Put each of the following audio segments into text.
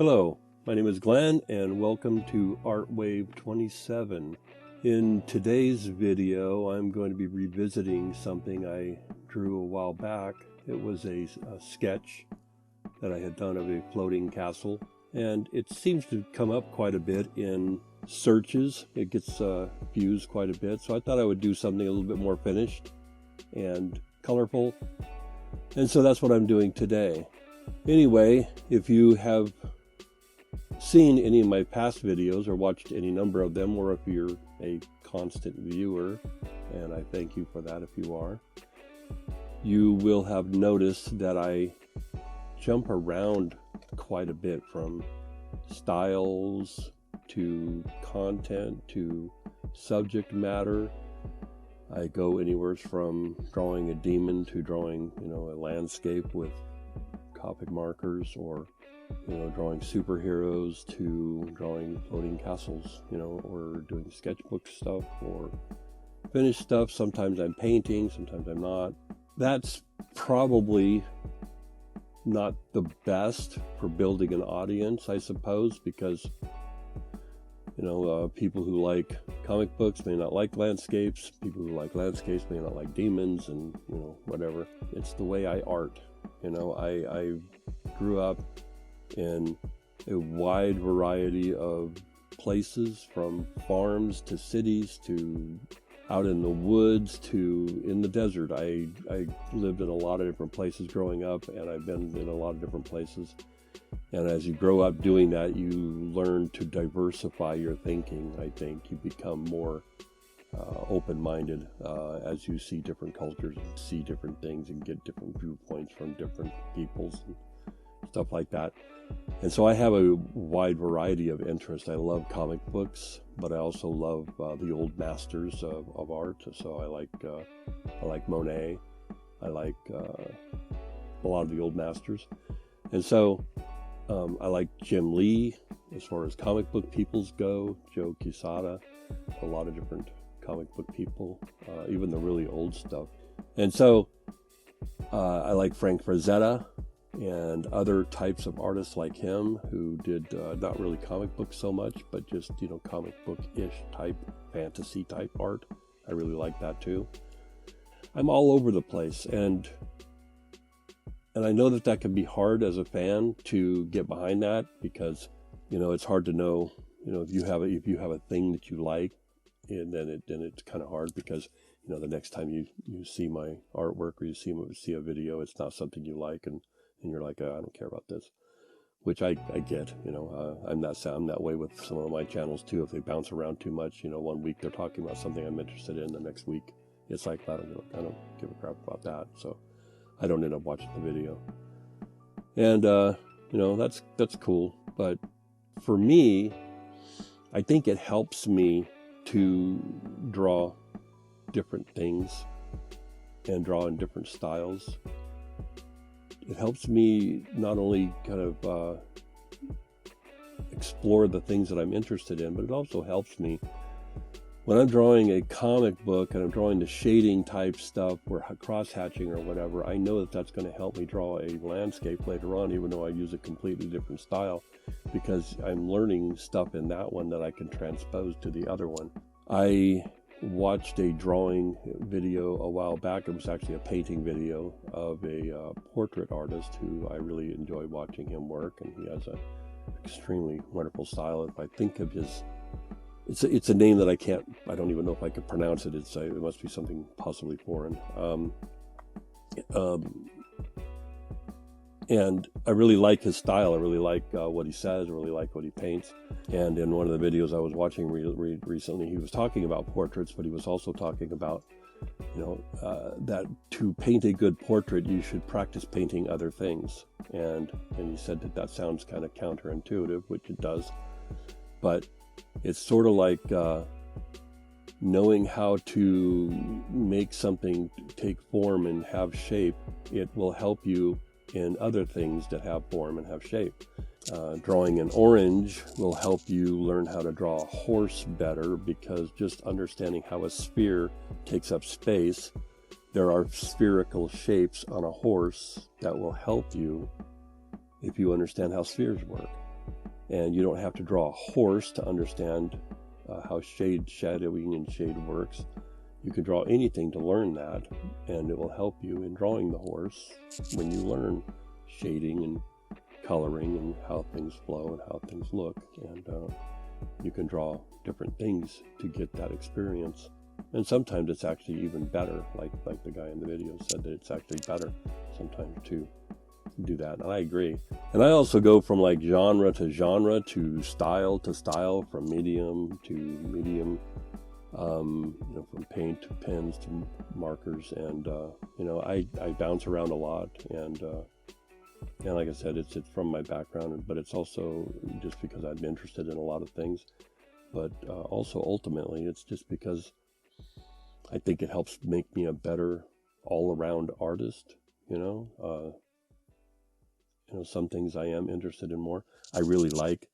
Hello, my name is Glenn and welcome to ArtWave 27. In today's video, I'm going to be revisiting something I drew a while back. It was a sketch that I had done of a floating castle, and it seems to come up quite a bit in searches. It gets views quite a bit, so I thought I would do something a little bit more finished and colorful, and so that's what I'm doing today. Anyway, if you have seen any of my past videos or watched any number of them, or if you're a constant viewer, and I thank you for that if you are, you will have noticed that I jump around quite a bit from styles to content to subject matter. I go anywhere from drawing a demon to drawing, a landscape with Copic markers, or drawing superheroes to drawing floating castles, or doing sketchbook stuff or finished stuff. Sometimes I'm painting, sometimes I'm not. That's probably not the best for building an audience, I suppose, because people who like comic books may not like landscapes. People who like landscapes may not like demons, and whatever. It's the way I art. I grew up in a wide variety of places, from farms to cities to out in the woods to in the desert. I lived in a lot of different places growing up, and I've been in a lot of different places. And as you grow up doing that, you learn to diversify your thinking. I think you become more open-minded as you see different cultures and see different things and get different viewpoints from different peoples and stuff like that. And so I have a wide variety of interests. I love comic books, but I also love the old masters of art. So I like Monet. I like a lot of the old masters. And so I like Jim Lee as far as comic book peoples go, Joe Quesada, a lot of different comic book people, even the really old stuff. And so I like Frank Frazetta and other types of artists like him who did not really comic books so much, but just, comic book-ish type, fantasy type art. I really like that too. I'm all over the place, and I know that can be hard as a fan to get behind that, because, it's hard to know, if you have a thing that you like, and then it's kind of hard because, the next time you see my artwork or you see a video, it's not something you like, and you're like, I don't care about this, which I get. I'm that way with some of my channels too. If they bounce around too much, one week they're talking about something I'm interested in, the next week it's like, I don't give a crap about that, so I don't end up watching the video. And that's cool. But for me, I think it helps me to draw different things and draw in different styles. It helps me not only kind of explore the things that I'm interested in, but it also helps me when I'm drawing a comic book and I'm drawing the shading type stuff or cross-hatching or whatever. I know that that's going to help me draw a landscape later on, even though I use a completely different style, because I'm learning stuff in that one that I can transpose to the other one. I watched a drawing video a while back. It was actually a painting video of a portrait artist who I really enjoy watching him work, and he has an extremely wonderful style. If I think of his, it's a name that I don't even know if I could pronounce it. It must be something possibly foreign. And I really like his style. I really like what he says. I really like what he paints. And in one of the videos I was watching recently, he was talking about portraits, but he was also talking about, that to paint a good portrait, you should practice painting other things. And he said that sounds kind of counterintuitive, which it does. But it's sort of like knowing how to make something take form and have shape. It will help you in other things that have form and have shape. Drawing an orange will help you learn how to draw a horse better, because just understanding how a sphere takes up space, there are spherical shapes on a horse that will help you if you understand how spheres work. And you don't have to draw a horse to understand how shadowing and shade works. You can draw anything to learn that, and it will help you in drawing the horse when you learn shading and coloring and how things flow and how things look. And you can draw different things to get that experience. And sometimes it's actually even better, like the guy in the video said, that it's actually better sometimes to do that. And I agree. And I also go from like genre to genre, to style, from medium to medium, from paint to pens to markers. And, I bounce around a lot. And like I said, it's from my background, but it's also just because I'm interested in a lot of things. But also ultimately, it's just because I think it helps make me a better all-around artist. Some things I am interested in more. I really like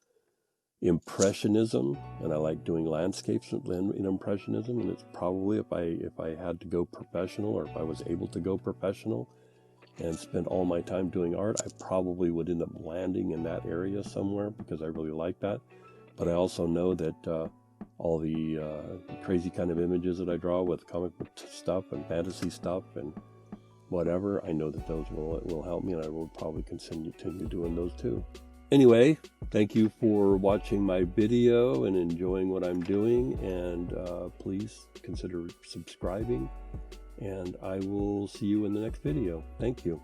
Impressionism, and I like doing landscapes in Impressionism. And it's probably if I had to go professional, or if I was able to go professional and spend all my time doing art, I probably would end up landing in that area somewhere because I really like that. But I also know that all the crazy kind of images that I draw with comic book stuff and fantasy stuff and whatever, I know that those will help me, and I will probably continue doing those too. Anyway, thank you for watching my video and enjoying what I'm doing, and please consider subscribing, and I will see you in the next video. Thank you.